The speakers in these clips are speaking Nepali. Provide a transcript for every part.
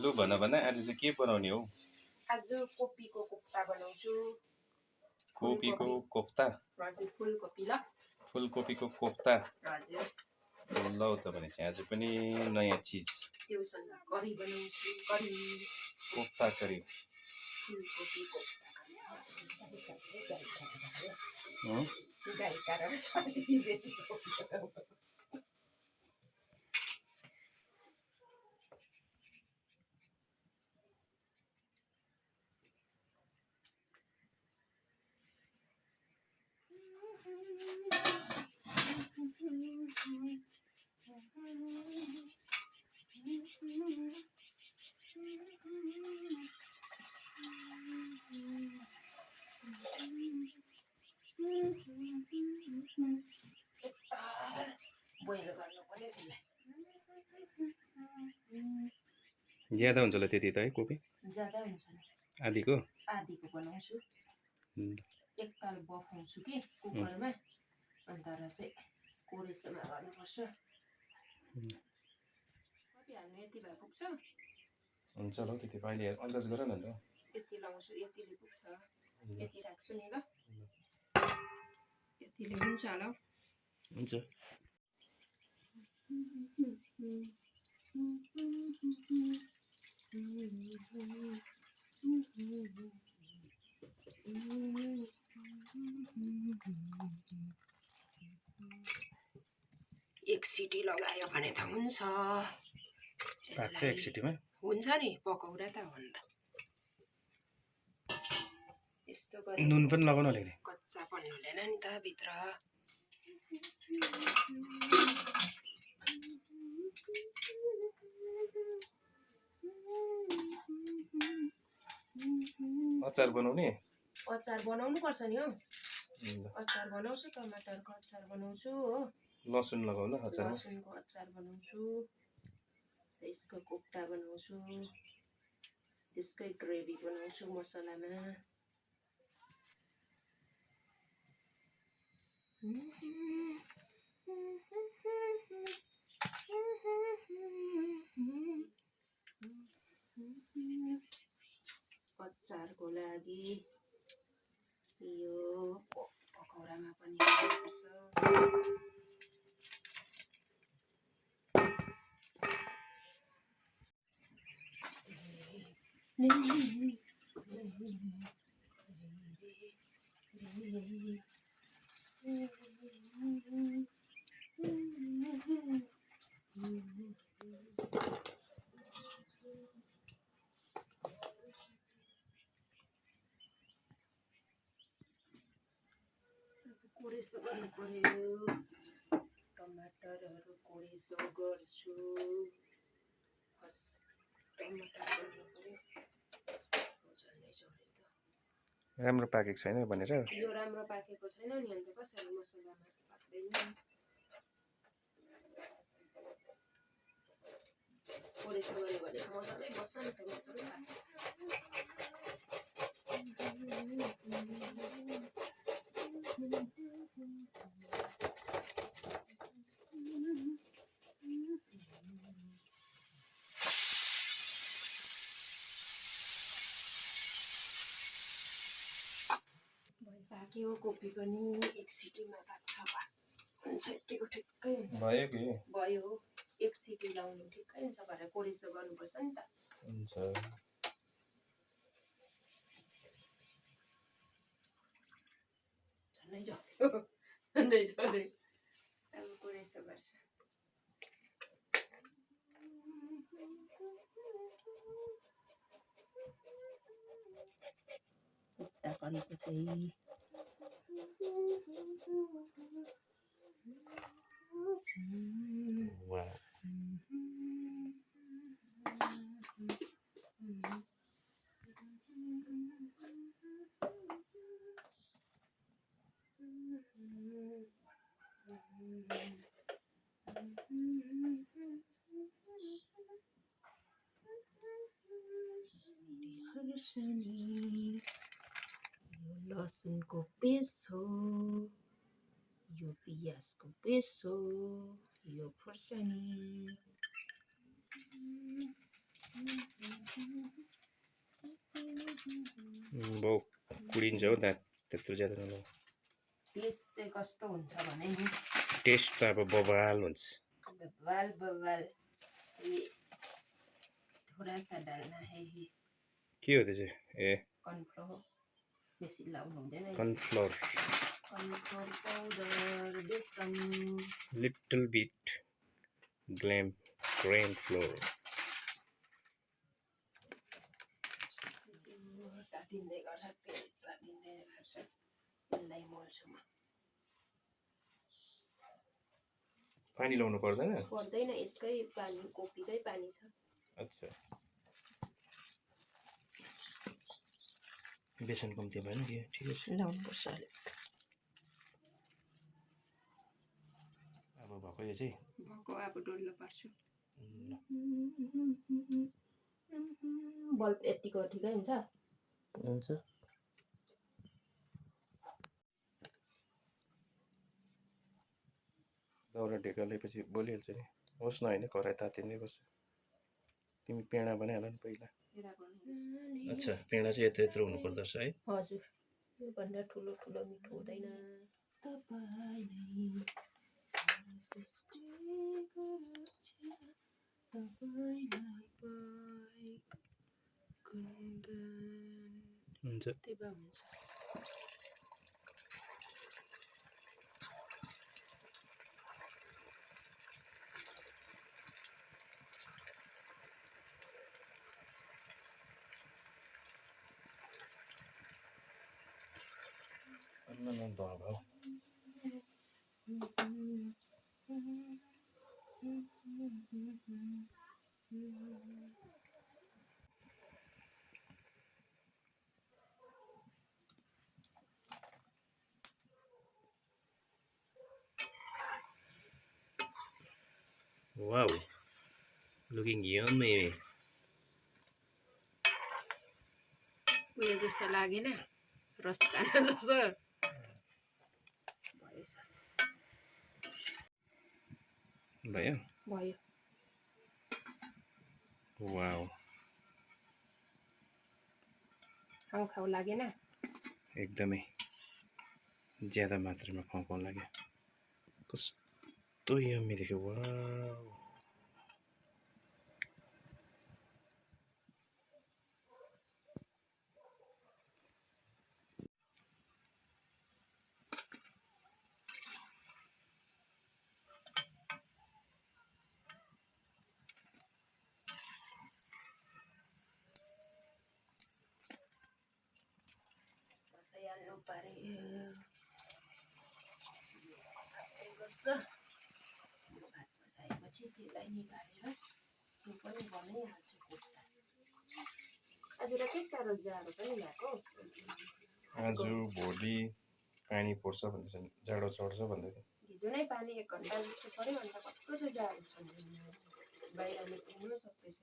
लु भन आज चाहिँ के बनाउने हो? आज कोपीको कोफ्ता बनाउँछु। कोपीको कोफ्ता? हजुर, फुलकोपी ल। फुलकोपीको कोफ्ता? हजुर। ल त भनेपछि आज पनि नयाँ चीज। त्योसँग करी बनाउँछु, करी। कोफ्ता करी। फुलकोपी कोफ्ता। ज्यादा हुन्छ होला त्यति त है कोपी? ज्यादा हुन्छ नि। आधीको बनाउँछु। एकताल बफाउँछु कि कुकरमा, अन्त चाहिँ कोरेसोमा गर्नुपर्छ। कति हाल्नु? यति भए पुग्छ? हुन्छ ल त्यति पाइले अन्दाज गर न त। यति लाउँछु, यतिले पुग्छ। यति राख्छु नि ल। यतिले हुन्छ होला। हुन्छ। एक सिटी लगायो भने त हुन्छ। पाक्छ एक सिटीमा? हुन्छ नि, पकौडा त हो नि त। यस्तो गरे नुन पनि लगाउनु होला नि। कच्चा पनि हुँदैन नि त भित्र। अचार बनाउने? अचार बनाउनु पर्छ नि हौ। अचार बनाउँछु, टमाटरको अचार बनाउँछु हो। लसुन लगाउनु अचारमा? लसुनको अचार बनाउँछु, यसको कोफ्ता बनाउँछु, त्यसकै ग्रेभी बनाउँछु मसलामा। अचारको लागि यो पकौडामा पनि हाल्नुपर्छ। कोरेसो गर्नु पर्यो। टमाटरहरू कोरेसो गर्छु। टमाटर गर्नु पर्यो। राम्रो पाकेको छैन भनेर? यो राम्रो पाकेको छैन नि, अन्त कसरी मसलामा पाक्दैन। कोरेसो गर्यो भने मजाले बस्छ नि त, मजाले पाक्छ। पाक्यो कोपी पनि, एक सिटीमा पाक्छ। हुन्छ, यतिको ठिक्कै हुन्छ। भयो कि? भयो, एक सिटी लाउनु ठिक्कै हुन्छ। भरे कोरेसो गर्नुपर्छ नि त। हुन्छ। झन्डै झऱ्यो, झन्डै झऱ्यो। अब कोरेसो गर्छ। कोफ्ता करीको चाहिँ लसुनको पेस्ट हो, यो पियाजको पेस्ट हो, यो खुर्सानी, बहु कुडिन्छ हो दाँत त्यत्रो ज्यादा नलाउ। टेस्ट चाहिँ कस्तो हुन्छ भने नि टेस्ट त अब बवाल हुन्छ। बवाल बवाल। ये थोड़ा सा डालना है ये। के हो त्यो चाहिँ? ए कर्नफ्लोर बेसी लाउनु हुँदैन। कर्नफ्लोर पाउडर बेसन लिटल बिट ग्राम फ्लोर। तातिँदै गर्छ तेल तातिँदै गर्छ। यसलाई मोल्छु म। पानी लाउनु पर्दैन? पर्दैन, यसकै पानी कोपीकै पानी छ। अच्छा बेसन कम्ती भएन कि ठिकै छ? लाउनुपर्छ अलिक। अब भएको यो चाहिँ भएको अब डल्लो पार्छु। बल्ब यतिको ठिकै हुन्छ? हुन्छ। दाउरा ढेकालेपछि बोलिहाल्छ नि। होस् न होइन कराई तातिँदै बस्छ। तिमी पेडा बनाइहाल नि पहिला। अच्छा पेडा चाहिँ यत्रो यत्रो हुनुपर्दो रहेछ है? हजुर, योभन्दा ठुलो ठुलो मिठो हुँदैन। हुन्छ। Wow, looking yummy. उयो जस्तो लागेन? रसदाना जस्तो भयो? भयो। वाउ खाउ खाउ लागेन? एकदमै ज्यादा मात्रामा खाउ लाग्यो। कस्तो यम्मी देख्यो। वाउ बसाइहाल्नु पर्यो। भात बसाएपछि त्यसलाई निकालेर त्यो पनि बनाइहाल्छु कोफ्ता। आज त के साह्रो जाडो पनि भएको। आज भोलि पानी पर्छ भन्दैछन्, जाडो चढ्छ भन्दै थियो। हिजो नै पानी 1 घन्टा जस्तो पर्यो अन्त कस्तो चाहिँ जाडो छ बाहिरले पुग्नु सक्दैछ।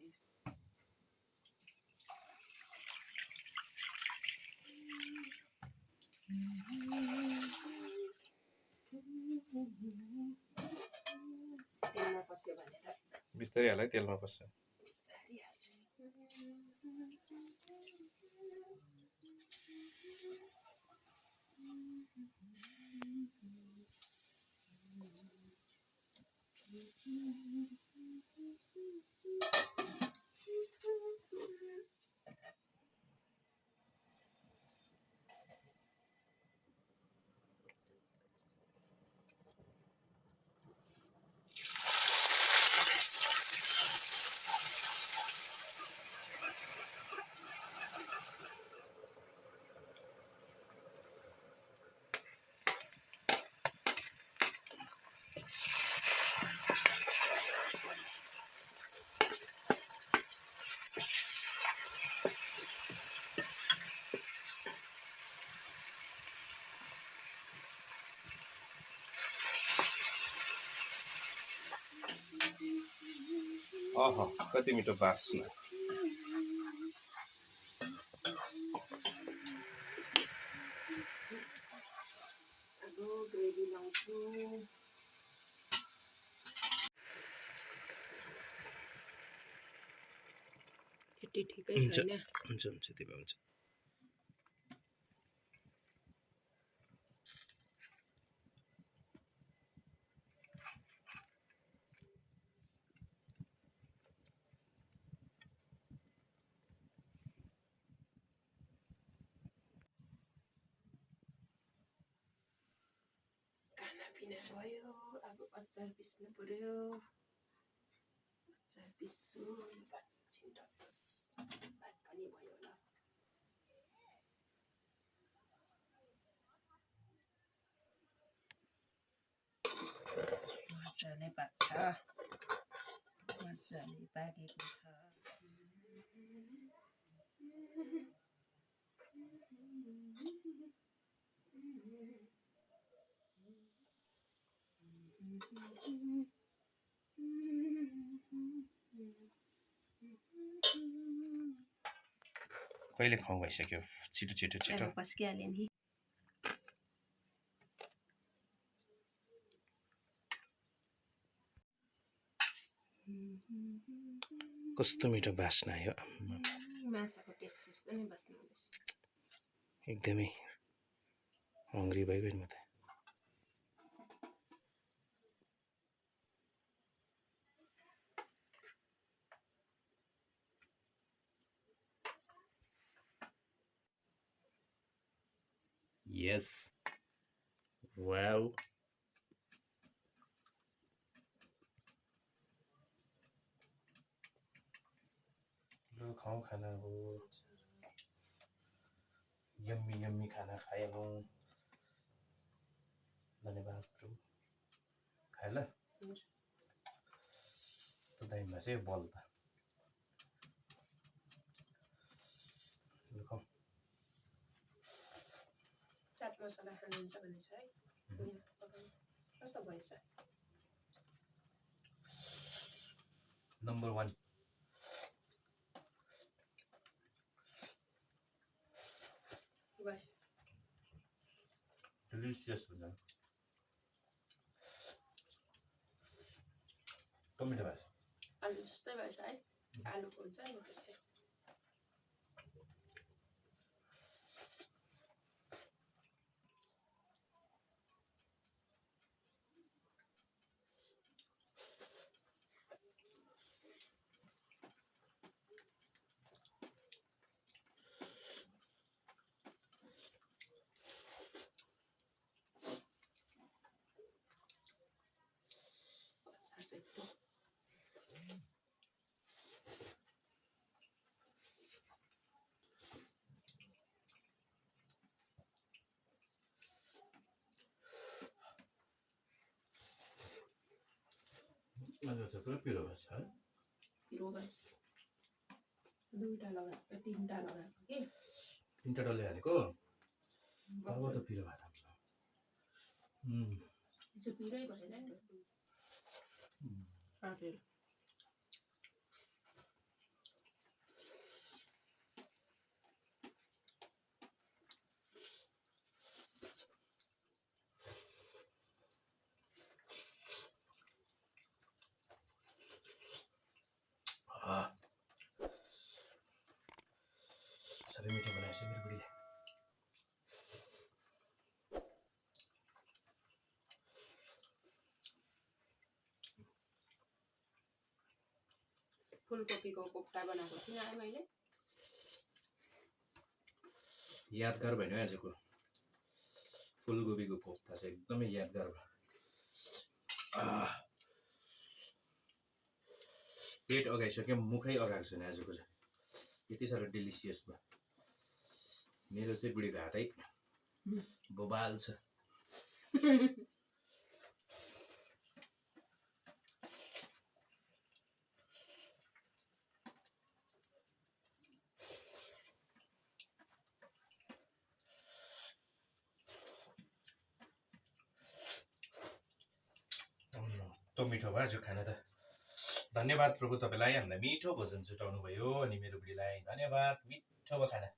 तेलमा पस्यो भनेर बिस्तारै हाल है, तेलमा पस्छ। बिस्तारै हाल्छु। अह कति मिठो बास्ना। अब ग्रेभी लाउँछु। कि ठिकै छ हैन हुन्छ हुन्छ त्यो हुन्छ खाना पिना भयो अब अचार पिस्नु पर्यो अचार पिस्छु भात छिन्टोस् भात पनि भयो होला मजाले पाक्छ मजाले पाकेको छ कहिले खाउँ भइसक्यो छिटो छिटो छिटो पस्किहाल्यो नि कस्तो मिठो बास्ना आयो माछाको टेस्ट जस्तो नै बास्ना आउँदैछ एकदमै हङ्ग्री भइगयो म त यस वाउ लु खाउँ खाना हो यम्मी यम्मी खाना खायौँ धन्यवाद प्रभु खाएला तो टाइममा चाहिँ बल त लु खाउँ चाट मसला खानुहुन्छ भने छ है कस्तो भएछ नम्बर 1 बस डिलिसियस हुन्छ टमेटो भएछ आलु जस्तै भएछ है आलुको हुन्छ नि त्यस्तै आज चाहिँ पुरा पिरो भएछ है पिरो भएछ दुईटा लगाएको तीनटा लगाएको के तीनटा डल्ले हालेको तब त पिरो भएर जो पिरै भएन नि काटेर साह्रै मिठो बनाएछ मेरो बुढीले फुलकोपीको कोफ्ता बनाएको थिएँ है मैले यादगार भयो आजको फुलकोपीको कोफ्ता चाहिँ एकदमै यादगार भयो पेट अगाइसक्यो मुखै अगाएको छैन आजको चाहिँ यति साह्रो डेलिसियस भयो मेरो चाहिँ बुढीको हातै बोबाल छ तो मिठो भयो आज खाना त धन्यवाद प्रभु तपाईलाई हामीलाई मिठो भोजन छुटाउनु भयो अनि मेरो बुढीलाई धन्यवाद मिठो भयो खाना